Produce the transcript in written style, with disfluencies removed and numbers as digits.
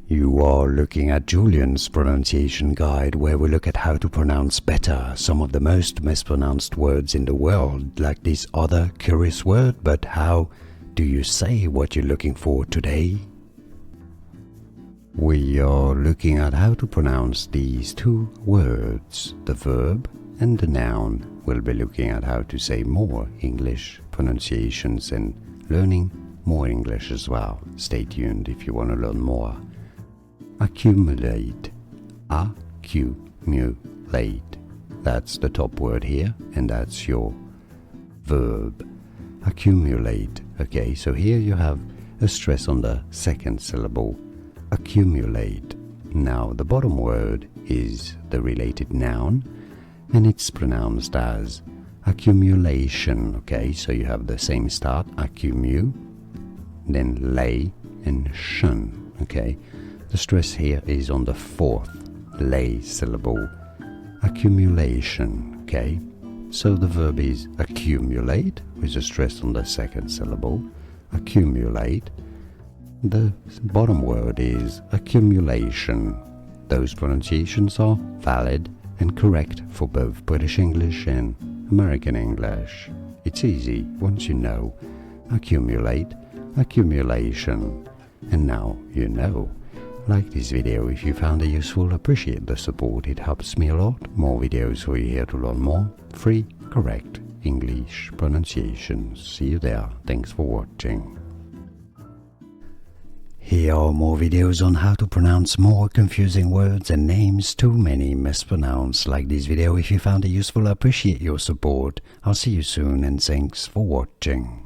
You are looking at Julian's pronunciation guide, where we look at how to pronounce better some of the most mispronounced words in the world, like this other curious word. But how do you say what you're looking for today? We are looking at how to pronounce these two words, the verb and the noun. We'll be looking at how to say more English pronunciations and learning more English as well. Stay tuned if you want to learn more. Accumulate. Accumulate. That's the top word here, and that's your verb. Accumulate. Okay, so here you have a stress on the second syllable. Accumulate. Now the bottom word is the related noun, and it's pronounced as accumulation. Okay, so you have the same start, accumu, then lay and shun. Okay, the stress here is on the fourth lay syllable, accumulation. Okay, so the verb is accumulate with a stress on the second syllable, accumulate. The bottom word is accumulation. Those pronunciations are valid and correct for both British English and American English. It's easy once you know. Accumulate, accumulation. And now you know. Like this video if you found it useful. Appreciate the support, it helps me a lot. More videos for you here to learn more free, correct English pronunciations. See you there. Thanks for watching. Here are more videos on how to pronounce more confusing words and names too many mispronounced. Like this video if you found it useful. I appreciate your support. I'll see you soon and thanks for watching.